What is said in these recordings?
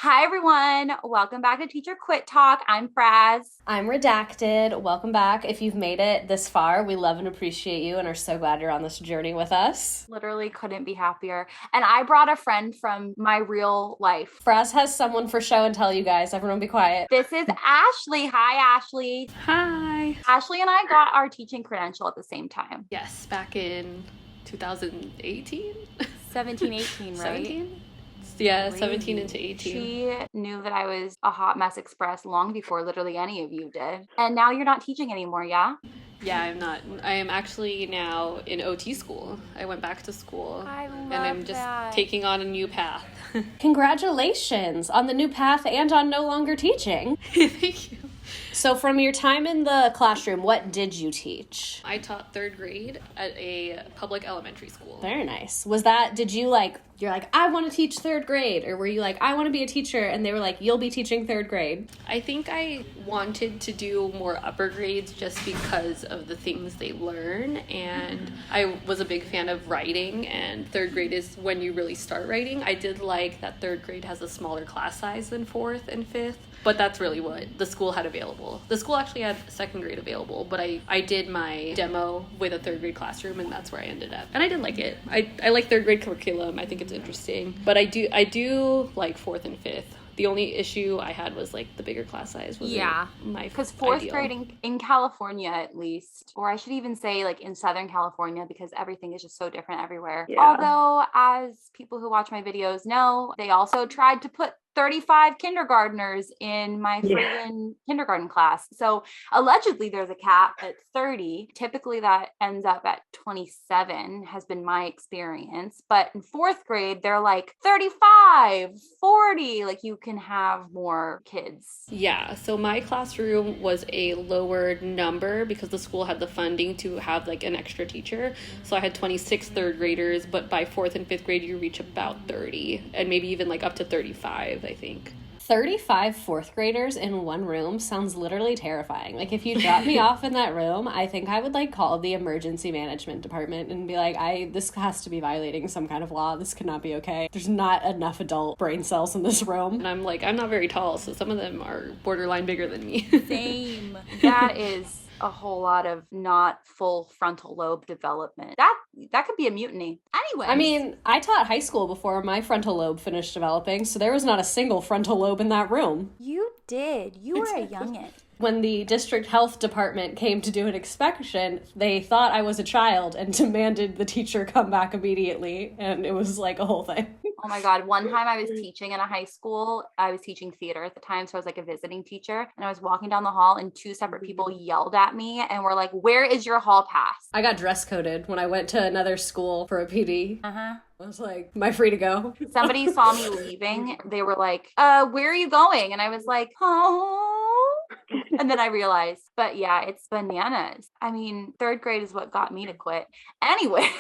Hi, everyone. Welcome back to Teacher Quit Talk. I'm Frazz. I'm Redacted. Welcome back. If you've made it this far, we love and appreciate you and are so glad you're on this journey with us. Literally couldn't be happier. And I brought a friend from my real life. Frazz has someone for show and tell, you guys. Everyone be quiet. This is Ashley. Hi, Ashley. Hi. Ashley and I got our teaching credential at the same time. Yes, back in 2018? 17, 18, right? 17? Yeah, Crazy. 17 into 18. She knew that I was a hot mess express long before literally any of you did. And now you're not teaching anymore, yeah? Yeah, I'm not. I am actually now in OT school. I went back to school. I love and I'm just taking on a new path. Congratulations on the new path and on no longer teaching. Thank you. So from your time in the classroom, what did you teach? I taught third grade at a public elementary school. Very nice. Did you you're like, I want to teach third grade? Or were you like, I want to be a teacher? And they were like, you'll be teaching third grade. I think I wanted to do more upper grades just because of the things they learn. And I was a big fan of writing, and third grade is when you really start writing. I did like that third grade has a smaller class size than fourth and fifth. But that's really what the school had available. The school actually had second grade available, but I did my demo with a third grade classroom, and that's where I ended up. And I did like it. I like third grade curriculum. I think it's interesting. But I do like fourth and fifth. The only issue I had was the bigger class size was my because fourth ideal. grade in California, at least, or I should even say in Southern California, because everything is just so different everywhere. Yeah. Although, as people who watch my videos know, they also tried to put 35 kindergartners in my friggin' kindergarten class. So allegedly there's a cap at 30. Typically that ends up at 27 has been my experience. But in fourth grade, they're 35, 40, you can have more kids. Yeah, so my classroom was a lower number because the school had the funding to have an extra teacher. So I had 26 third graders, but by fourth and fifth grade, you reach about 30 and maybe even up to 35. I think. 35 fourth graders in one room sounds literally terrifying. If you dropped me off in that room, I think I would call the emergency management department and be this has to be violating some kind of law. This cannot be okay. There's not enough adult brain cells in this room. And I'm not very tall, so some of them are borderline bigger than me. Same. That is a whole lot of not full frontal lobe development. That could be a mutiny. Anyway. I mean, I taught high school before my frontal lobe finished developing, so there was not a single frontal lobe in that room. You did. You were a youngin'. When the district health department came to do an inspection, they thought I was a child and demanded the teacher come back immediately, and it was a whole thing. Oh my God. One time I was teaching in a high school. I was teaching theater at the time, so I was a visiting teacher, and I was walking down the hall and two separate people yelled at me and were like, "Where is your hall pass?" I got dress coded when I went to another school for a PD. Uh-huh. I was like, am I free to go? Somebody saw me leaving. They were like, where are you going? And I was like, oh. And then I realized, but yeah, it's bananas. I mean, third grade is what got me to quit. Anyways.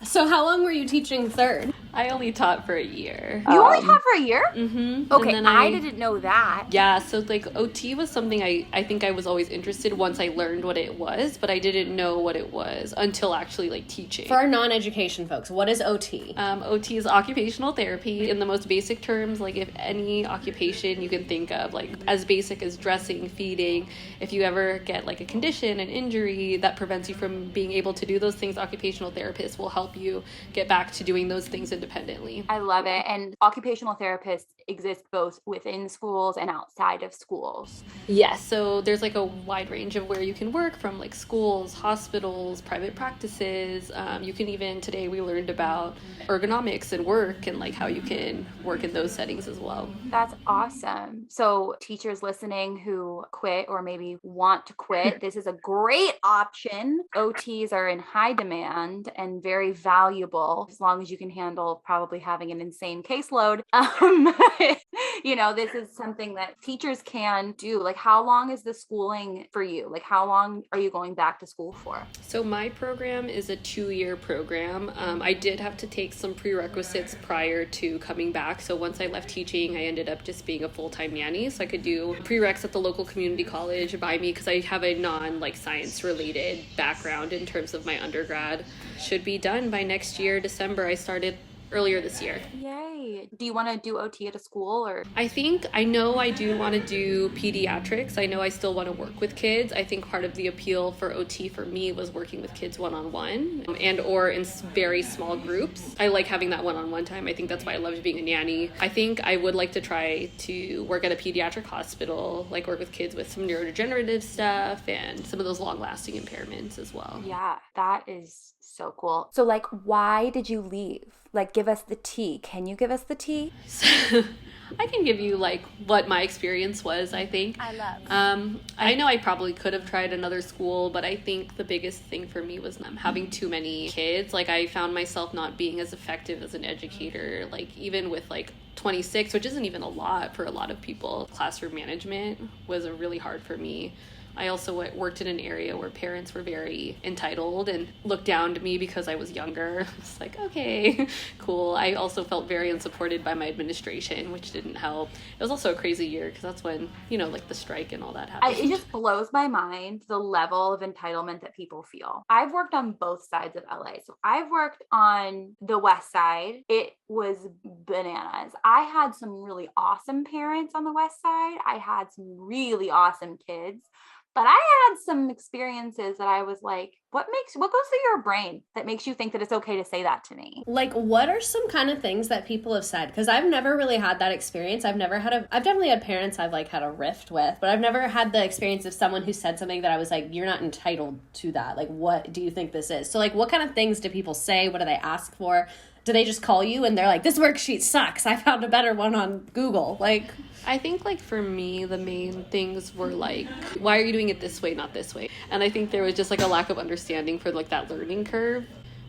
So how long were you teaching third? I only taught for a year. You only taught for a year? Mm-hmm. Okay, I didn't know that. Yeah, so OT was something I think I was always interested once I learned what it was, but I didn't know what it was until actually teaching. For our non-education folks, what is OT? OT is occupational therapy. In the most basic terms, if any occupation you can think of, as basic as dressing, feeding, if you ever get a condition, an injury that prevents you from being able to do those things, occupational therapists will help you get back to doing those things independently. I love it. And occupational therapists exist both within schools and outside of schools. Yes. So there's a wide range of where you can work, from schools, hospitals, private practices. You can even, today we learned about ergonomics and work and how you can work in those settings as well. That's awesome. So teachers listening who quit or maybe want to quit, this is a great option. OTs are in high demand and very valuable, as long as you can handle probably having an insane caseload. This is something that teachers can do. How long is the schooling for you? How long are you going back to school for? So my program is a 2-year program. I did have to take some prerequisites prior to coming back. So once I left teaching, I ended up just being a full-time nanny. So I could do prereqs at the local community college by me, because I have a non-science related background in terms of my undergrad. Should be done by next year, December. I started earlier this year. Yay. right. Do you want to do OT at a school or? I know I do want to do pediatrics. I know I still want to work with kids. I think part of the appeal for OT for me was working with kids one-on-one and or in very small groups. I like having that one-on-one time. I think that's why I loved being a nanny. I think I would like to try to work at a pediatric hospital, like work with kids with some neurodegenerative stuff and some of those long-lasting impairments as well. Yeah, that is so cool. So like, why did you leave? Like, give us the tea. Can you give us the tea? I can give you like what my experience was, I think. I love. I know I probably could have tried another school, but I think the biggest thing for me was having too many kids. Like I found myself not being as effective as an educator, like even with like 26, which isn't even a lot for a lot of people. Classroom management was really hard for me. I also worked in an area where parents were very entitled and looked down to me because I was younger. It's like, okay, cool. I also felt very unsupported by my administration, which didn't help. It was also a crazy year because that's when, like the strike and all that happened. It just blows my mind the level of entitlement that people feel. I've worked on both sides of LA. So I've worked on the west side. It was bananas. I had some really awesome parents on the west side. I had some really awesome kids. But I had some experiences that I was like, what goes through your brain that makes you think that it's okay to say that to me? Like, what are some kind of things that people have said? Because I've never really had that experience. I've definitely had parents I've like had a rift with, but I've never had the experience of someone who said something that I was like, you're not entitled to that. Like, what do you think this is? So like, what kind of things do people say? What do they ask for? Do they just call you and they're like, this worksheet sucks, I found a better one on Google? Like, I think like for me, the main things were like, why are you doing it this way, not this way? And I think there was just like a lack of understanding for like that learning curve,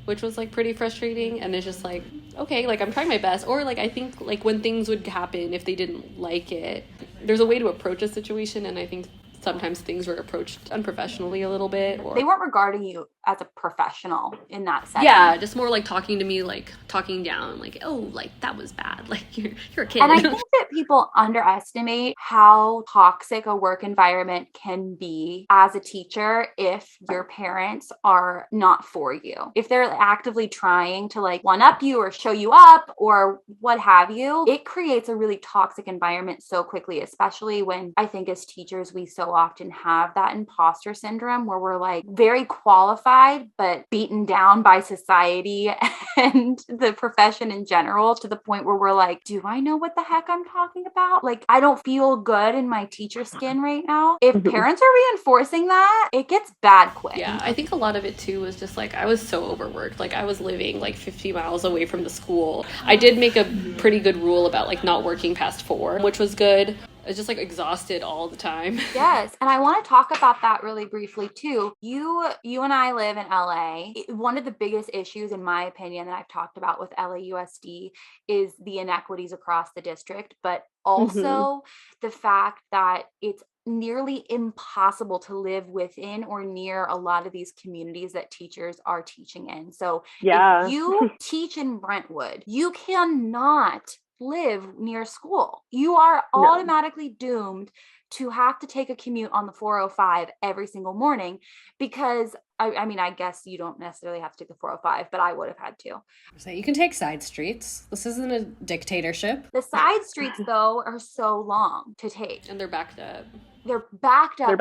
which was like pretty frustrating. And it's just like, okay, like I'm trying my best. Or like, I think like when things would happen, if they didn't like it, there's a way to approach a situation. And I think sometimes things were approached unprofessionally a little bit. Or they weren't regarding you as a professional in that sense. Yeah, just more like talking to me, like talking down, like, oh, like that was bad. Like you're a kid. And I think that people underestimate how toxic a work environment can be as a teacher if your parents are not for you. If they're actively trying to like one up you or show you up or what have you, it creates a really toxic environment so quickly, especially when I think as teachers, we so often have that imposter syndrome where we're like very qualified, but beaten down by society and the profession in general to the point where we're like, do I know what the heck I'm talking about? Like, I don't feel good in my teacher skin right now. If parents are reinforcing that, it gets bad quick. Yeah, I think a lot of it too was just like, I was so overworked. Like I was living like 50 miles away from the school. I did make a pretty good rule about like not working past 4, which was good. I was just like exhausted all the time. Yes. And I want to talk about that really briefly too. You and I live in LA. One of the biggest issues, in my opinion, that I've talked about with LAUSD is the inequities across the district, but also the fact that it's nearly impossible to live within or near a lot of these communities that teachers are teaching in. So if you teach in Brentwood, you cannot live near school. You are automatically doomed to have to take a commute on the 405 every single morning because I mean, I guess you don't necessarily have to take the 405, but I would have had to. So you can take side streets. This isn't a dictatorship. The side streets, though, are so long to take. And they're backed up. They're backed up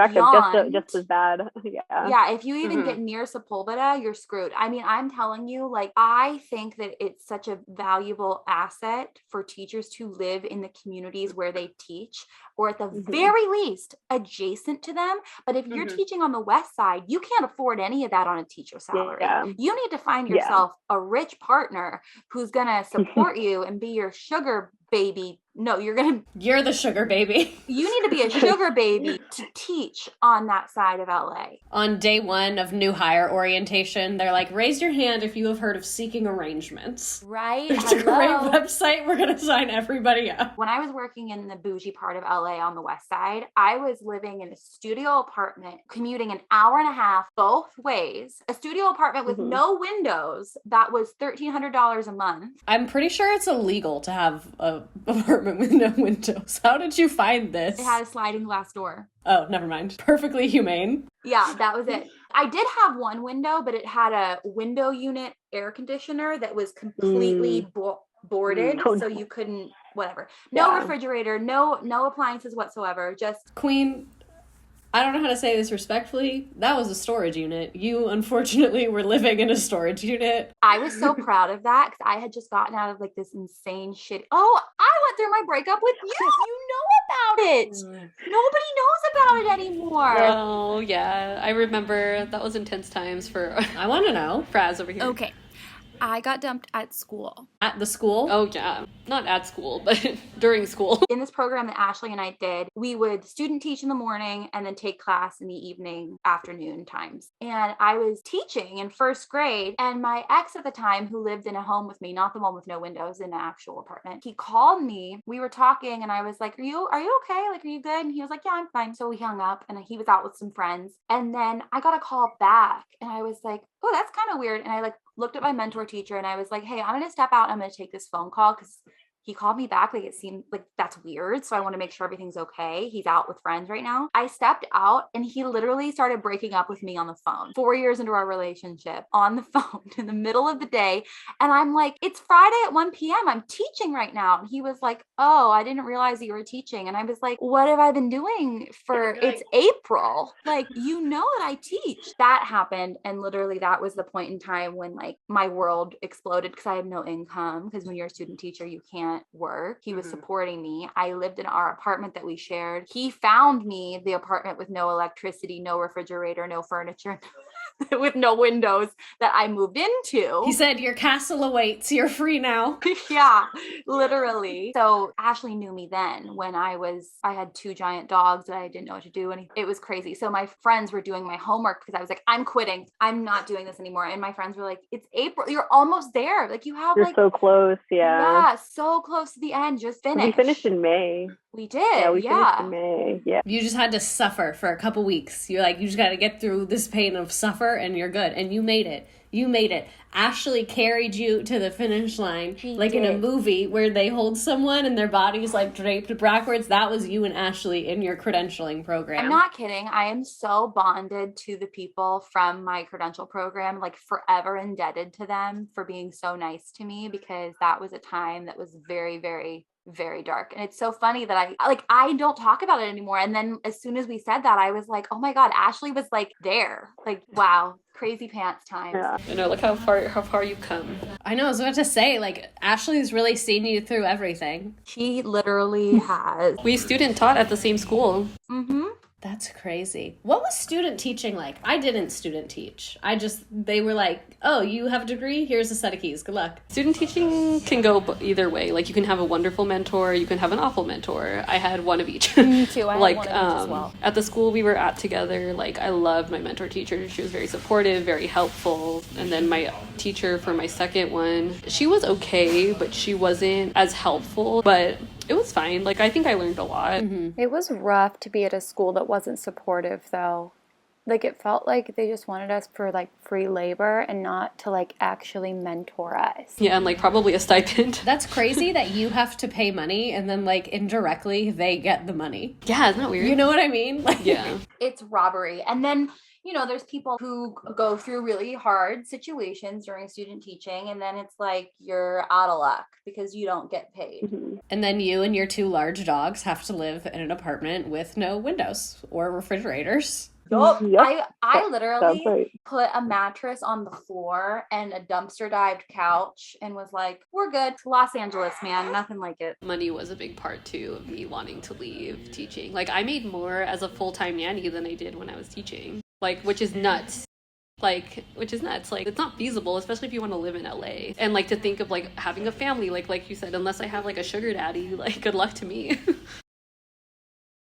just as bad. Yeah, if you even get near Sepulveda, you're screwed. I mean, I'm telling you, like, I think that it's such a valuable asset for teachers to live in the communities where they teach, or at the very least, adjacent to them. But if you're teaching on the west side, you can't afford any of that on a teacher salary. Yeah. You need to find yourself a rich partner who's going to support you and be your sugar baby. No, you're the sugar baby. You need to be a sugar baby to teach on that side of LA. On day 1 of new hire orientation, they're like, raise your hand if you have heard of Seeking Arrangements. Right? It's a great website. We're going to sign everybody up. When I was working in the bougie part of LA on the west side, I was living in a studio apartment, commuting an hour and a half both ways, a studio apartment with no windows that was $1,300 a month. I'm pretty sure it's illegal to have an apartment with no windows. How did you find this? It had a sliding glass door. Oh, never mind. Perfectly humane. Yeah, that was it. I did have one window, but it had a window unit air conditioner that was completely boarded, so you couldn't, whatever. No refrigerator, no appliances whatsoever. Just Queen, I don't know how to say this respectfully. That was a storage unit. You, unfortunately, were living in a storage unit. I was so proud of that because I had just gotten out of like this insane shit. Oh, I went through my breakup with you. You know about it. Nobody knows about it anymore. Oh, yeah. I remember that was intense times for... I want to know. Frazz over here. Okay. I got dumped at school. At the school? Oh, yeah. Not at school, but during school. In this program that Ashley and I did, we would student teach in the morning and then take class in the evening, afternoon times. And I was teaching in first grade, and my ex at the time, who lived in a home with me, not the one with no windows, in an actual apartment, he called me. We were talking and I was like, are you okay? Like, are you good? And he was like, yeah, I'm fine. So we hung up and he was out with some friends. And then I got a call back and I was like, oh, that's kind of weird. And I looked at my mentor teacher and I was like, hey, I'm going to step out. I'm going to take this phone call because he called me back. Like, it seemed like that's weird. So I want to make sure everything's okay. He's out with friends right now. I stepped out and he literally started breaking up with me on the phone. 4 years into our relationship, on the phone in the middle of the day. And I'm like, it's Friday at 1 p.m. I'm teaching right now. And he was like, oh, I didn't realize you were teaching. And I was like, what have I been doing it's April. Like, you know that I teach. That happened. And literally that was the point in time when like my world exploded because I had no income. Because when you're a student teacher, you can't work. He was supporting me. I lived in our apartment that we shared. He found me the apartment with no electricity, no refrigerator, no furniture, with no windows that I moved into. He said, your castle awaits. You're free now. Yeah, literally. So Ashley knew me then when I had 2 giant dogs that I didn't know what to do. And it was crazy. So my friends were doing my homework because I was like, I'm quitting. I'm not doing this anymore. And my friends were like, it's April. You're almost there. Like you're so close. Yeah, so close to the end. Just finish. We finished in May. We did. Yeah, we finished in May. Yeah. You just had to suffer for a couple weeks. You're like, you just got to get through this pain of suffer and you're good. And you made it. You made it. Ashley carried you to the finish line. In a movie where they hold someone and their body's like draped backwards. That was you and Ashley in your credentialing program. I'm not kidding. I am so bonded to the people from my credential program, like forever indebted to them for being so nice to me, because that was a time that was very, very, very dark. And it's so funny that I don't talk about it anymore. And then as soon as we said that, I was like, oh my God, Ashley was like there. Like, wow, crazy pants times. Yeah. You know, look how far you've come. I know, I was about to say, like, Ashley's really seen you through everything. She literally has. We student taught at the same school. Mm-hmm. That's crazy. What was student teaching like? I didn't student teach. They were like, oh, you have a degree? Here's a set of keys. Good luck. Student teaching can go either way. Like, you can have a wonderful mentor, you can have an awful mentor. I had one of each. Me too. I had one of each as well. At the school we were at together, like, I loved my mentor teacher. She was very supportive, very helpful. And then my teacher for my second one, she was okay, but she wasn't as helpful. But it was fine. Like, I think I learned a lot. Mm-hmm. It was rough to be at a school that wasn't supportive, though. Like, it felt like they just wanted us for, like, free labor and not to, like, actually mentor us. Yeah, and, like, probably a stipend. That's crazy that you have to pay money and then, like, indirectly they get the money. Yeah, isn't that weird? You know what I mean? Like, yeah. It's robbery. And then, you know, there's people who go through really hard situations during student teaching, and then it's like you're out of luck because you don't get paid. Mm-hmm. And then you and your 2 large dogs have to live in an apartment with no windows or refrigerators. Yep. Yep. I literally right. put a mattress on the floor and a dumpster dived couch and was like, we're good. Los Angeles, man. Nothing like it. Money was a big part, too, of me wanting to leave teaching. Like, I made more as a full-time nanny than I did when I was teaching. Like, which is nuts. Like, it's not feasible, especially if you want to live in LA. And, like, to think of, like, having a family, like you said, unless I have, like, a sugar daddy, like, good luck to me.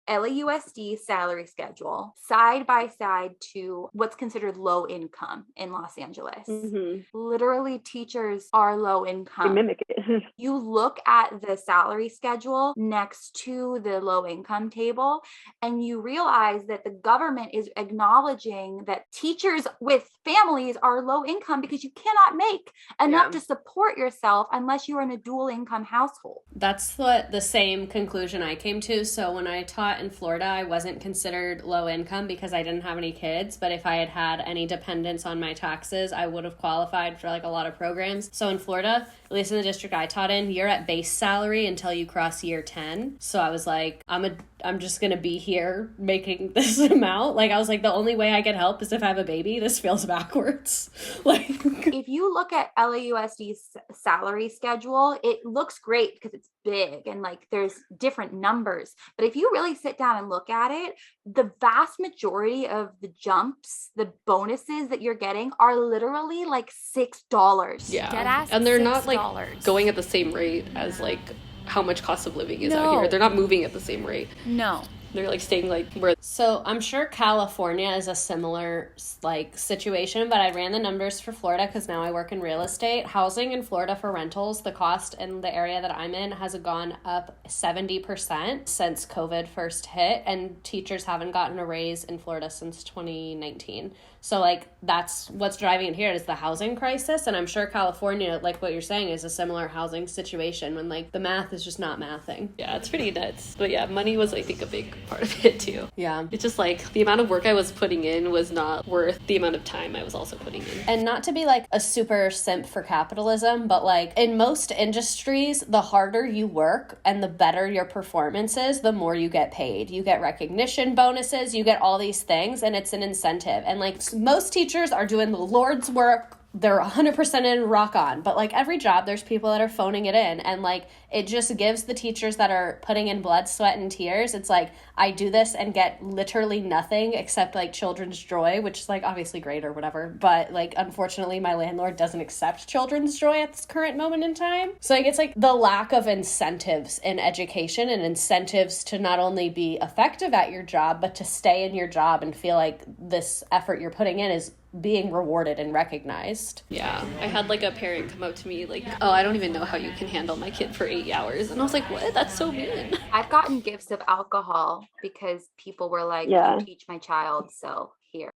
LAUSD salary schedule side by side to what's considered low income in Los Angeles. Mm-hmm. Literally, teachers are low income. They mimic it. You look at the salary schedule next to the low income table, and you realize that the government is acknowledging that teachers with families are low income because you cannot make enough to support yourself unless you are in a dual income household. That's the same conclusion I came to. So when I taught taught in Florida, I wasn't considered low income because I didn't have any kids. But if I had had any dependents on my taxes, I would have qualified for like a lot of programs. So in Florida, at least in the district I taught in, you're at base salary until you cross year 10. So I was like, I'm just going to be here making this amount. Like, I was like, the only way I get help is if I have a baby. This feels backwards. Like, if you look at LAUSD's salary schedule, it looks great because it's big and like there's different numbers. But if you really sit down and look at it, the vast majority of the jumps, the bonuses that you're getting are literally like $6. Yeah. Deadass And they're $6. not like going at the same rate as like how much cost of living is out here. They're not moving at the same rate. No. They're like staying like where. So I'm sure California is a similar like situation, but I ran the numbers for Florida because now I work in real estate. Housing in Florida for rentals, the cost in the area that I'm in has gone up 70% since COVID first hit, and teachers haven't gotten a raise in Florida since 2019. So like that's what's driving it here is the housing crisis, and I'm sure California, like what you're saying, is a similar housing situation when like the math is just not mathing. Yeah, it's pretty nuts. But yeah, money was I think a big part of it too. Yeah. It's just like the amount of work I was putting in was not worth the amount of time I was also putting in. And not to be like a super simp for capitalism, but like in most industries, the harder you work and the better your performance is, the more you get paid. You get recognition bonuses, you get all these things, and it's an incentive. And like most teachers are doing the Lord's work. They're 100% in, rock on. But like every job, there's people that are phoning it in. And like it just gives the teachers that are putting in blood, sweat, and tears. It's like, I do this and get literally nothing except like children's joy, which is like obviously great or whatever. But like, unfortunately, my landlord doesn't accept children's joy at this current moment in time. So like, it's like the lack of incentives in education and incentives to not only be effective at your job, but to stay in your job and feel like this effort you're putting in is being rewarded and recognized. Yeah. I had like a parent come up to me like, oh, I don't even know how you can handle my kid for 8 hours. And I was like, what? That's so mean. I've gotten gifts of alcohol because people were like, Yeah. you teach my child, so here.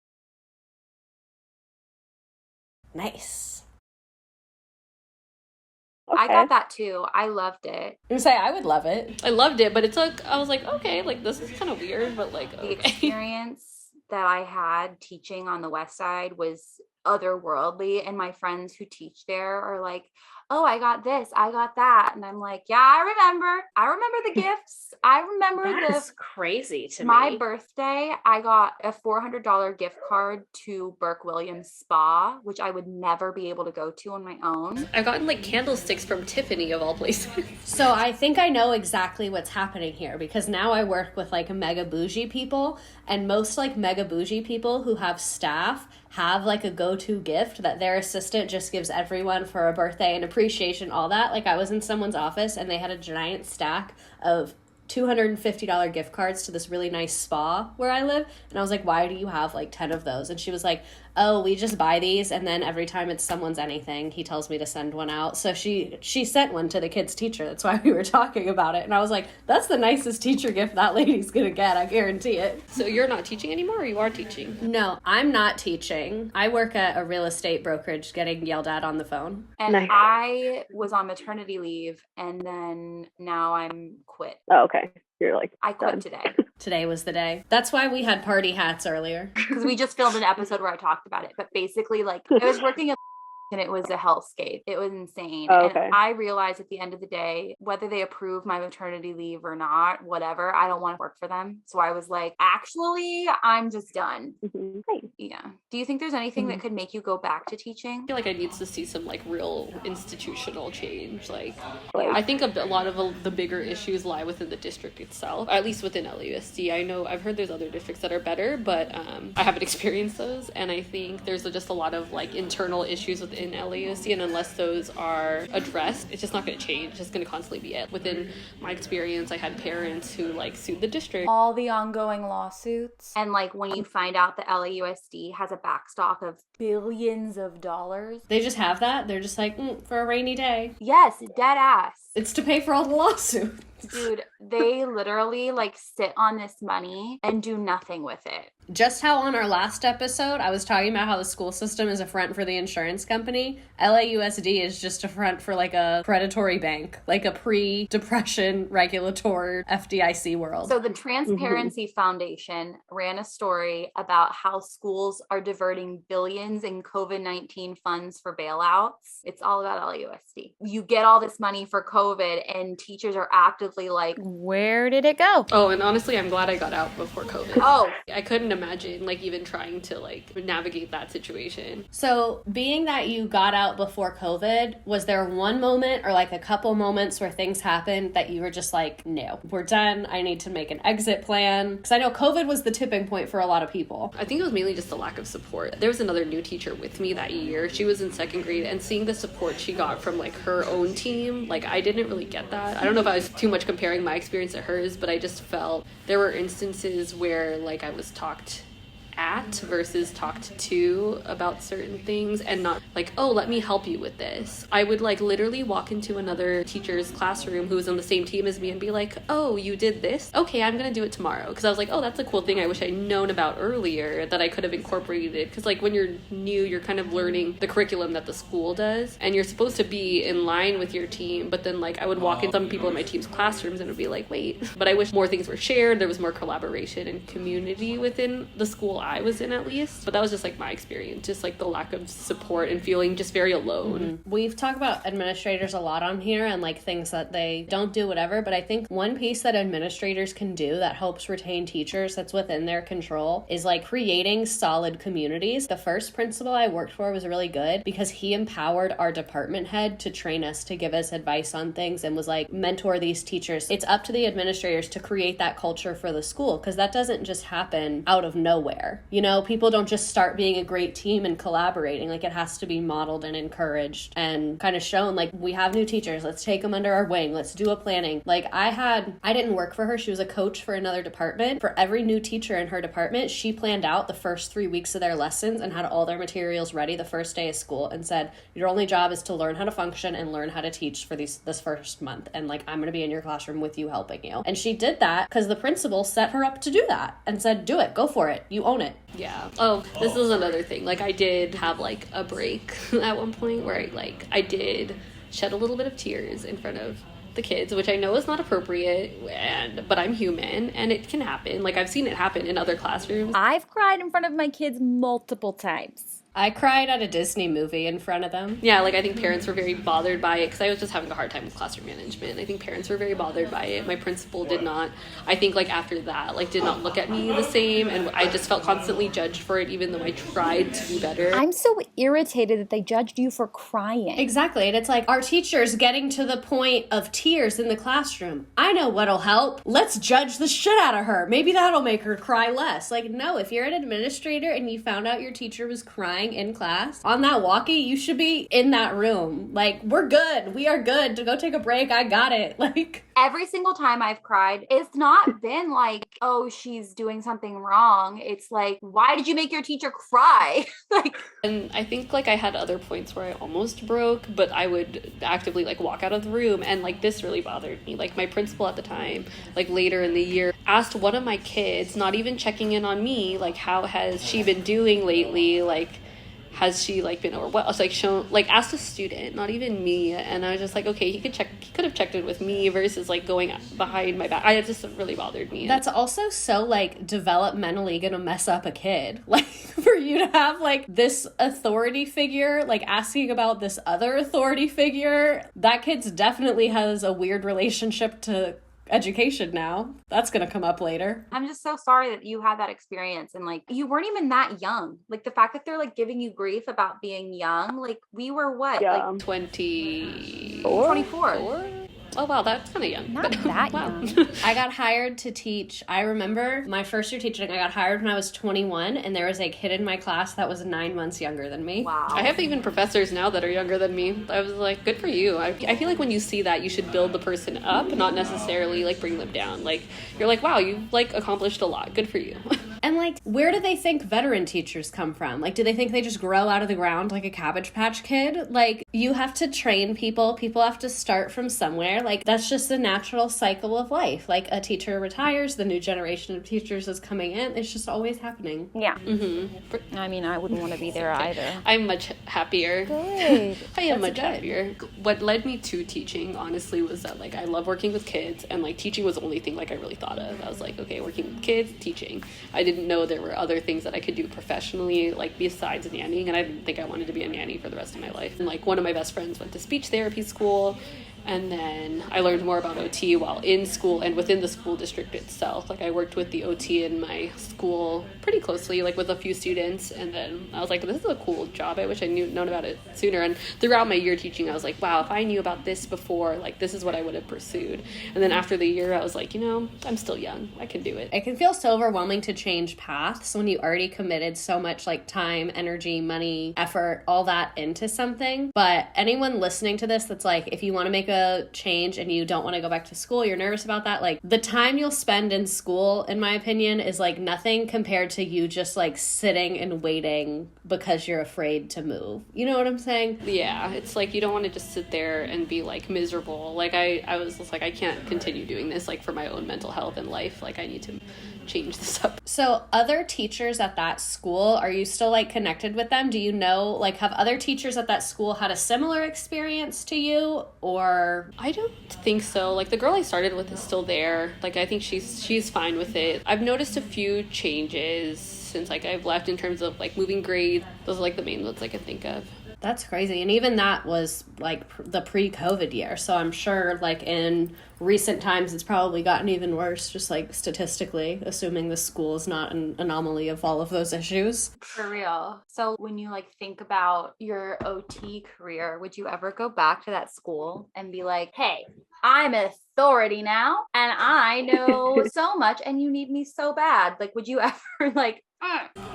Nice. I Okay. got that too. I loved it. I would say I would love it. I loved it, but it took, I was like, okay, like this is kind of weird, but like, The okay. experience that I had teaching on the West Side was otherworldly, and my friends who teach there are like, oh, I got this, I got that, and I'm like, yeah, I remember the gifts. I remember That's crazy to my me. birthday. I got a $400 gift card to Burke Williams Spa, which I would never be able to go to on my own. I've gotten like candlesticks from Tiffany of all places. So I think I know exactly what's happening here because now I work with like mega bougie people, and most like mega bougie people who have staff have like a go-to gift that their assistant just gives everyone for a birthday and appreciation, all that. Like I was in someone's office and they had a giant stack of $250 gift cards to this really nice spa where I live. And I was like, why do you have like 10 of those? And she was like, oh, we just buy these. And then every time it's someone's anything, he tells me to send one out. So she sent one to the kid's teacher. That's why we were talking about it. And I was like, that's the nicest teacher gift that lady's going to get. I guarantee it. So you're not teaching anymore, or you are teaching? No, I'm not teaching. I work at a real estate brokerage getting yelled at on the phone. And Nice. I was on maternity leave, and then now I'm quit. Oh, okay. You're like, I quit done. today Today was the day. That's why we had party hats earlier. because we just filmed an episode where I talked about it. But basically, like, I was working at and it was a hellscape. It was insane. Oh, okay. And I realized at the end of the day, whether they approve my maternity leave or not, whatever, I don't want to work for them. So I was like, actually, I'm just done. Mhm. Nice. Yeah. Do you think there's anything that could make you go back to teaching? I feel like I need to see some like real institutional change. Like, Like- I think a lot of the bigger issues lie within the district itself, at least within LAUSD. I know I've heard there's other districts that are better, but I haven't experienced those. And I think there's just a lot of like internal issues within LAUSD, and unless those are addressed, it's just not going to change. It's just going to constantly be it. Within my experience, I had parents who like sued the district. All the ongoing lawsuits. And like when you find out that LAUSD has a backstock of billions of dollars. They just have that. They're just like, for a rainy day. Yes, dead ass. It's to pay for all the lawsuits. Dude, they literally like sit on this money and do nothing with it. Just how on our last episode, I was talking about how the school system is a front for the insurance company. LAUSD is just a front for like a predatory bank, like a pre-depression regulatory FDIC world. So the Transparency Foundation ran a story about how schools are diverting billions in COVID-19 funds for bailouts. It's all about LAUSD. You get all this money for COVID and teachers are actively like, where did it go? Oh, and honestly, I'm glad I got out before COVID. Oh, I couldn't imagine like even trying to like navigate that situation. So being that you got out before COVID, was there one moment or like a couple moments where things happened that you were just like, no, we're done. I need to make an exit plan? Because I know COVID was the tipping point for a lot of people. I think it was mainly just the lack of support. There was another new teacher with me that year. She was in second grade, and seeing the support she got from like her own team, like I didn't really get that. I don't know if I was too much comparing my experience to hers, but I just felt there were instances where like I was talked at versus talked to about certain things, and not like, oh, let me help you with this. I would like literally walk into another teacher's classroom who was on the same team as me and be like, oh, you did this? Okay, I'm gonna do it tomorrow. Because I was like, oh, that's a cool thing I wish I'd known about earlier that I could have incorporated. Because like when you're new, you're kind of learning the curriculum that the school does, and you're supposed to be in line with your team, but then like I would walk in some people in my team's classrooms and it would be like, wait. But I wish more things were shared. There was more collaboration and community within the school I was in, at least. But that was just like my experience, just like the lack of support and feeling just very alone. Mm-hmm. We've talked about administrators a lot on here and like things that they don't do, whatever, but I think one piece that administrators can do that helps retain teachers that's within their control is like creating solid communities. The first principal I worked for was really good because he empowered our department head to train us, to give us advice on things, and was like, mentor these teachers. It's up to the administrators to create that culture for the school, because that doesn't just happen out of nowhere. You know, people don't just start being a great team and collaborating. Like, it has to be modeled and encouraged and kind of shown, like, we have new teachers, let's take them under our wing, let's do a planning. Like, I didn't work for her, she was a coach for another department. For every new teacher in her department, she planned out the first 3 weeks of their lessons and had all their materials ready the first day of school and said, your only job is to learn how to function and learn how to teach for this first month, and like, I'm gonna be in your classroom with you, helping you. And she did that because the principal set her up to do that and said, do it, go for it, you own it. Yeah. Oh, this is another thing. Like, I did have like a break at one point where I did shed a little bit of tears in front of the kids, which I know is not appropriate, but I'm human and it can happen. Like, I've seen it happen in other classrooms. I've cried in front of my kids multiple times. I cried at a Disney movie in front of them. Yeah, like, I think parents were very bothered by it because I was just having a hard time with classroom management. I think parents were very bothered by it. My principal did not, I think, like, after that, like, did not look at me the same, and I just felt constantly judged for it, even though I tried to do better. I'm so irritated that they judged you for crying. Exactly, and it's like, our teacher's getting to the point of tears in the classroom. I know what'll help. Let's judge the shit out of her. Maybe that'll make her cry less. Like, no, if you're an administrator and you found out your teacher was crying in class, on that walkie, you should be in that room. Like, we're good. We are good to go take a break. I got it. Like, every single time I've cried, it's not been like, oh, she's doing something wrong. It's like, why did you make your teacher cry? Like, and I think, like, I had other points where I almost broke, but I would actively, like, walk out of the room, and, like, this really bothered me. Like, my principal at the time, like, later in the year, asked one of my kids, not even checking in on me, like, how has she been doing lately? Like, has she, like, been overwhelmed? I was like, shown, like, asked a student, not even me. And I was just like, okay, he could have checked in with me versus, like, going behind my back. It just really bothered me. That's also so, like, developmentally gonna mess up a kid. Like, for you to have, like, this authority figure, like, asking about this other authority figure, that kid's definitely has a weird relationship to education now. That's gonna come up later. I'm just so sorry that you had that experience, and like, you weren't even that young. Like, the fact that they're like giving you grief about being young, like, we were what, like 24. Oh, wow, that's kind of young. Not that young. I got hired to teach. I remember my first year teaching, I got hired when I was 21, and there was a kid in my class that was 9 months younger than me. Wow. I have even professors now that are younger than me. I was like, good for you. I feel like when you see that, you should build the person up, not necessarily, like, bring them down. Like, you're like, wow, you've, like, accomplished a lot. Good for you. And, like, where do they think veteran teachers come from? Like, do they think they just grow out of the ground like a Cabbage Patch Kid? Like, you have to train people. People have to start from somewhere. there. Like, that's just the natural cycle of life. Like, a teacher retires, the new generation of teachers is coming in. It's just always happening. Yeah. Mm-hmm. I mean, I wouldn't want to be there either. I'm much happier. Good. I am much happier. What led me to teaching, honestly, was that, like, I love working with kids, and, like, teaching was the only thing, like, I really thought of. I was like, okay, working with kids, teaching. I didn't know there were other things that I could do professionally, like, besides nannying, and I didn't think I wanted to be a nanny for the rest of my life. And, like, one of my best friends went to speech therapy school, and then I learned more about OT while in school and within the school district itself. Like, I worked with the OT in my school pretty closely, like with a few students. And then I was like, this is a cool job. I wish I known about it sooner. And throughout my year teaching, I was like, wow, if I knew about this before, like, this is what I would have pursued. And then after the year, I was like, I'm still young. I can do it. It can feel so overwhelming to change paths when you already committed so much, like, time, energy, money, effort, all that into something. But anyone listening to this that's like, if you want to make a change and you don't want to go back to school, you're nervous about that, like, the time you'll spend in school, in my opinion, is like nothing compared to you just like sitting and waiting because you're afraid to move. You know what I'm saying? Yeah, it's like you don't want to just sit there and be like miserable. Like, I was just like, I can't continue doing this, like, for my own mental health and life. Like, I need to change this up. So other teachers at that school, are you still like connected with them? Do you know, like, have other teachers at that school had a similar experience to you? Or I don't think so. Like, the girl I started with is still there. Like, I think she's fine with it. I've noticed a few changes since, like, I've left in terms of, like, moving grades. Those are, like, the main ones I can think of. that's crazy. And even that was like the pre-COVID year. So I'm sure like in recent times, it's probably gotten even worse, just like statistically, assuming the school is not an anomaly of all of those issues. For real. So when you like think about your OT career, would you ever go back to that school and be like, hey, I'm an authority now and I know so much and you need me so bad? Like, would you ever like,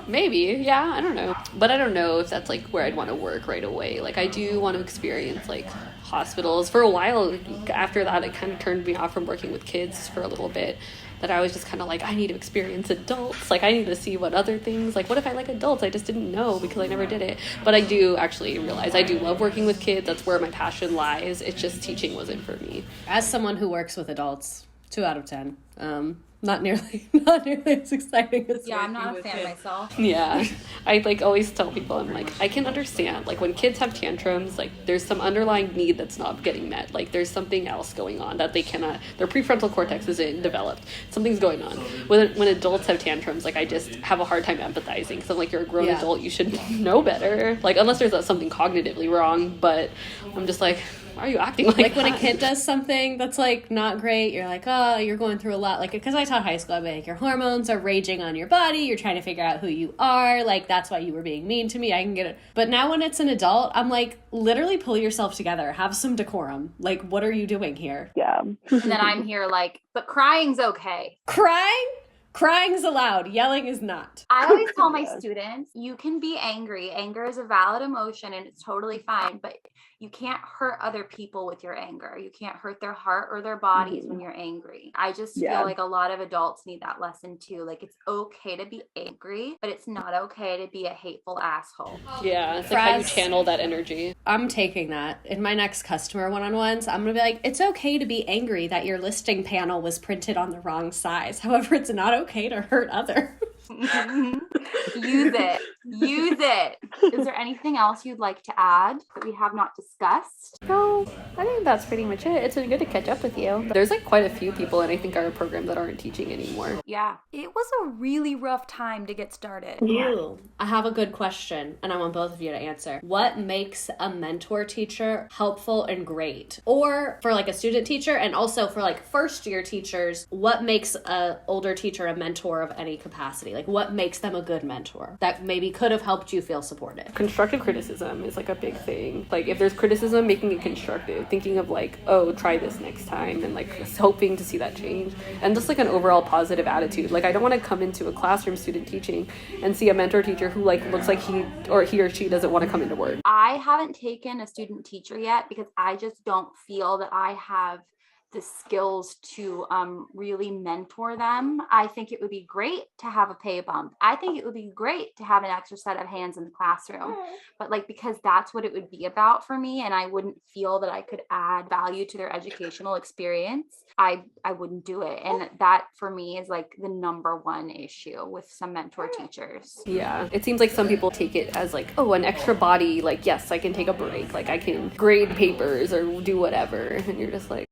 Maybe, yeah, I don't know. But I don't know if that's like where I'd want to work right away. Like I do want to experience like hospitals. For a while after that, it kind of turned me off from working with kids for a little bit. That I was just kind of like, I need to experience adults. Like I need to see what other things, like what if I like adults? I just didn't know because I never did it. But I do actually realize I do love working with kids. That's where my passion lies. It's just teaching wasn't for me. As someone who works with adults, 2 out of 10. Not nearly as exciting as I'm not a fan myself. Yeah, I like always tell people, I'm like, I can understand, like when kids have tantrums, like there's some underlying need that's not getting met. Like there's something else going on that they cannot, their prefrontal cortex isn't developed. Something's going on. When adults have tantrums, like I just have a hard time empathizing because I'm like, you're a grown adult, you should know better. Like unless there's something cognitively wrong, but I'm just like, why are you acting like when a kid does something that's like not great, you're like, oh, you're going through a lot. Like, because I taught high school, I'd be like, your hormones are raging on your body, you're trying to figure out who you are, like that's why you were being mean to me, I can get it. But now when it's an adult, I'm like, literally pull yourself together, have some decorum. Like, what are you doing here? Yeah. And then I'm here like, but crying's okay. Crying's allowed. Yelling is not. I always tell my students, you can be angry. Anger is a valid emotion and it's totally fine, but you can't hurt other people with your anger. You can't hurt their heart or their bodies when you're angry. I just feel like a lot of adults need that lesson too. Like it's okay to be angry, but it's not okay to be a hateful asshole. Yeah, it's like how you channel that energy. I'm taking that. In my next customer one-on-ones, I'm going to be like, it's okay to be angry that your listing panel was printed on the wrong size. However, it's not okay to hurt others. Use it. Is there anything else you'd like to add that we have not discussed? No, I think that's pretty much it. It's been good to catch up with you. There's like quite a few people in I think our program that aren't teaching anymore. Yeah. It was a really rough time to get started. Ooh, I have a good question and I want both of you to answer. What makes a mentor teacher helpful and great? Or for like a student teacher and also for like first year teachers, what makes a older teacher a mentor of any capacity? Like what makes them a good mentor that maybe could have helped you feel supported? Constructive criticism is like a big thing. Like if there's criticism, making it constructive, thinking of like, oh, try this next time, and like hoping to see that change, and just like an overall positive attitude. Like I don't want to come into a classroom student teaching and see a mentor teacher who like looks like he or she doesn't want to come into work. I haven't taken a student teacher yet because I just don't feel that I have the skills to really mentor them. I think it would be great to have a pay bump. I think it would be great to have an extra set of hands in the classroom, but like, because that's what it would be about for me, and I wouldn't feel that I could add value to their educational experience, I wouldn't do it. And that for me is like the number one issue with some mentor teachers. Yeah, it seems like some people take it as like, oh, an extra body, like, yes, I can take a break, like I can grade papers or do whatever, and you're just like,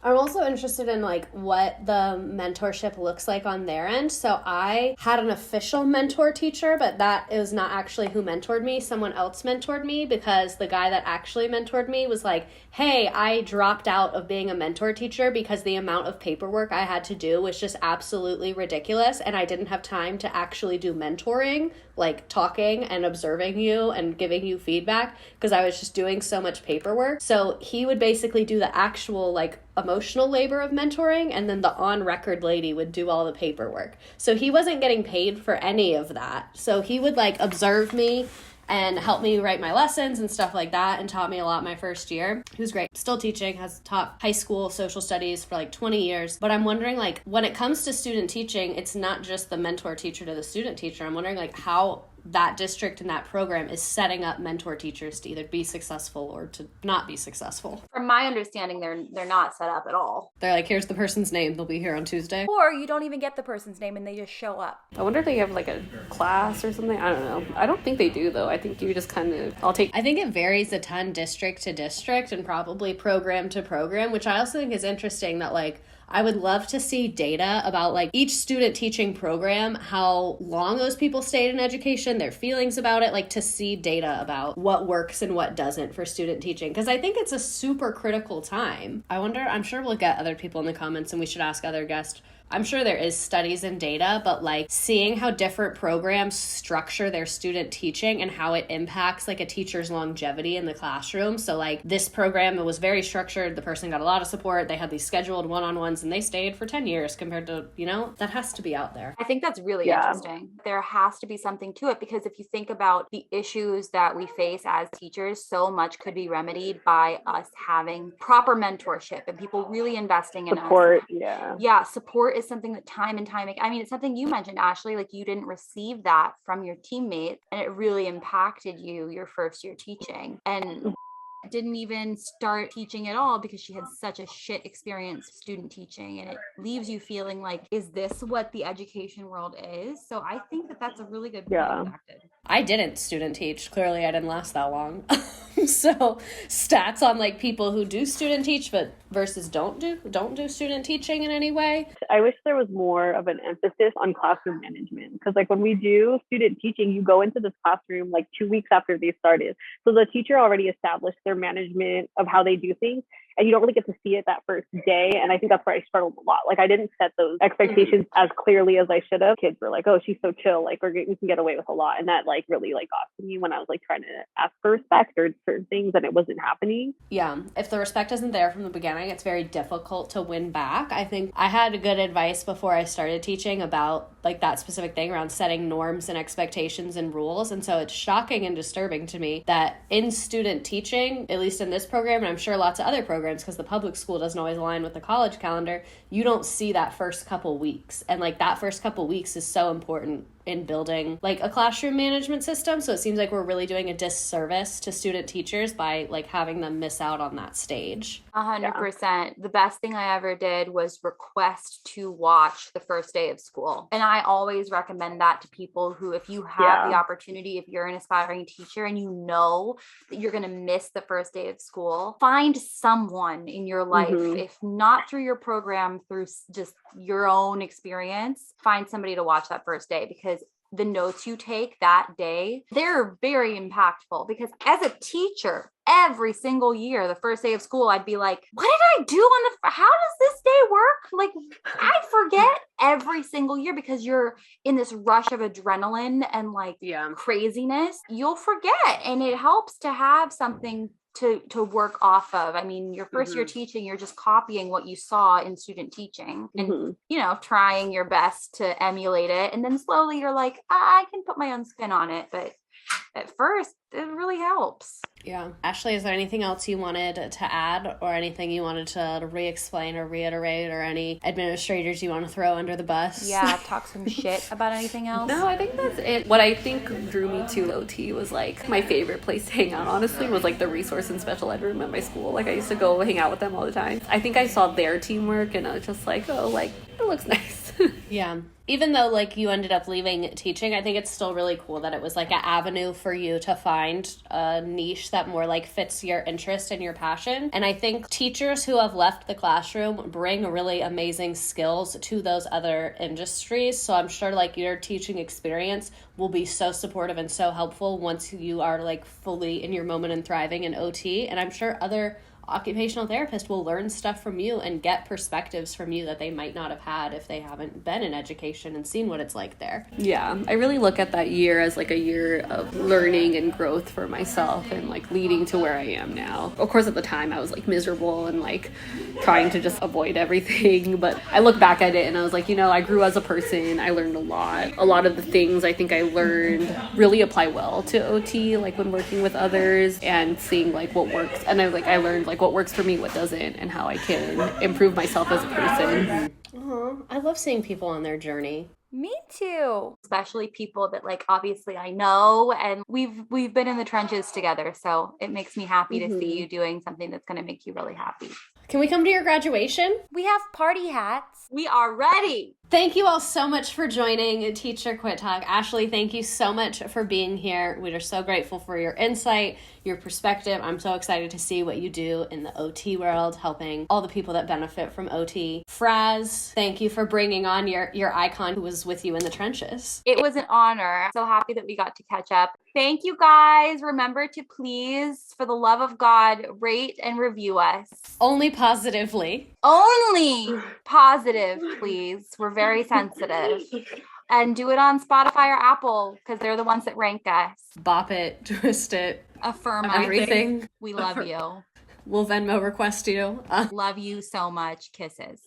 I'm also interested in like what the mentorship looks like on their end. So I had an official mentor teacher, but that is not actually who mentored me. Someone else mentored me, because the guy that actually mentored me was like, hey, I dropped out of being a mentor teacher because the amount of paperwork I had to do was just absolutely ridiculous, and I didn't have time to actually do mentoring, like talking and observing you and giving you feedback, because I was just doing so much paperwork. So he would basically do the actual like emotional labor of mentoring, and then the on-record lady would do all the paperwork. So he wasn't getting paid for any of that. So he would like observe me and help me write my lessons and stuff like that, and taught me a lot my first year. He was great. Still teaching, has taught high school social studies for like 20 years. But I'm wondering, like, when it comes to student teaching, it's not just the mentor teacher to the student teacher. I'm wondering like how that district and that program is setting up mentor teachers to either be successful or to not be successful. From my understanding, they're not set up at all. They're like, here's the person's name, they'll be here on Tuesday. Or you don't even get the person's name and they just show up. I wonder if they have like a class or something. I don't know. I don't think they do though. I think you just kind of, I think it varies a ton district to district and probably program to program, which I also think is interesting that like, I would love to see data about like each student teaching program, how long those people stayed in education, their feelings about it, like to see data about what works and what doesn't for student teaching. Because I think it's a super critical time. I'm sure we'll get other people in the comments and we should ask other guests. I'm sure there is studies and data, but like seeing how different programs structure their student teaching and how it impacts like a teacher's longevity in the classroom. So like this program, it was very structured. The person got a lot of support. They had these scheduled one-on-ones and they stayed for 10 years compared to, that has to be out there. I think that's really interesting. There has to be something to it, because if you think about the issues that we face as teachers, so much could be remedied by us having proper mentorship and people really investing in support, us. Yeah, support is something that time and time, I mean, it's something you mentioned, Ashley, like you didn't receive that from your teammates and it really impacted you your first year teaching, and didn't even start teaching at all because she had such a shit experience student teaching, and it leaves you feeling like, is this what the education world is? So I think that that's a really good point. I didn't student teach. Clearly I didn't last that long. So stats on like people who do student teach but versus don't do student teaching in any way. I wish there was more of an emphasis on classroom management, because like when we do student teaching, you go into this classroom like 2 weeks after they started. So the teacher already established their management of how they do things, and you don't really get to see it that first day. And I think that's where I struggled a lot. Like I didn't set those expectations as clearly as I should have. Kids were like, oh, she's so chill, like we can get away with a lot. And that like really like got to me when I was like trying to ask for respect or certain things and it wasn't happening. Yeah, if the respect isn't there from the beginning, it's very difficult to win back. I think I had good advice before I started teaching about like that specific thing around setting norms and expectations and rules. And so it's shocking and disturbing to me that in student teaching, at least in this program, and I'm sure lots of other programs, because the public school doesn't always align with the college calendar, you don't see that first couple weeks. And like that first couple weeks is so important in building like a classroom management system. So it seems like we're really doing a disservice to student teachers by like having them miss out on that stage. 100%. The best thing I ever did was request to watch the first day of school. And I always recommend that to people who, if you have the opportunity, if you're an aspiring teacher and you know that you're going to miss the first day of school, find someone in your life, if not through your program, through just your own experience, find somebody to watch that first day, because the notes you take that day, they're very impactful. Because as a teacher, every single year, the first day of school, I'd be like, what did I do on how does this day work? Like, I forget every single year because you're in this rush of adrenaline and like craziness. You'll forget. And it helps to have something to work off of. I mean, your first year teaching, you're just copying what you saw in student teaching and, trying your best to emulate it. And then slowly you're like, I can put my own spin on it. But at first, it really helps. Yeah. Ashley, is there anything else you wanted to add or anything you wanted to re-explain or reiterate or any administrators you want to throw under the bus? Yeah, talk some shit about anything else? No, I think that's it. What I think drew me to OT was like my favorite place to hang out, honestly, was like the resource and special ed room at my school. Like I used to go hang out with them all the time. I think I saw their teamwork and I was just like, oh, like it looks nice. Yeah. Even though like you ended up leaving teaching, I think it's still really cool that it was like an avenue for you to find a niche that more like fits your interest and your passion. And I think teachers who have left the classroom bring really amazing skills to those other industries. So I'm sure like your teaching experience will be so supportive and so helpful once you are like fully in your moment and thriving in OT. And I'm sure other occupational therapist will learn stuff from you and get perspectives from you that they might not have had if they haven't been in education and seen what it's like there. Yeah, I really look at that year as like a year of learning and growth for myself and like leading to where I am now. Of course, at the time I was like miserable and like trying to just avoid everything, but I look back at it and I was like, you know, I grew as a person. I learned a lot. A lot of the things I think I learned really apply well to OT, like when working with others and seeing like what works. And I learned like what works for me, what doesn't, and how I can improve myself as a person. I love seeing people on their journey. Me too. Especially people that like obviously I know and we've been in the trenches together. So it makes me happy to see you doing something that's going to make you really happy. Can we come to your graduation? We have party hats. We are ready. Thank you all so much for joining Teacher Quit Talk. Ashley, thank you so much for being here. We are so grateful for your insight, your perspective. I'm so excited to see what you do in the OT world, helping all the people that benefit from OT. Frazz, thank you for bringing on your icon who was with you in the trenches. It was an honor. So happy that we got to catch up. Thank you guys. Remember to please, for the love of God, rate and review us. Only positively. Only positive, please. We're very sensitive. And do it on Spotify or Apple because they're the ones that rank us. Bop it, twist it. Affirm everything. We love you. We'll Venmo request you. Love you so much. Kisses.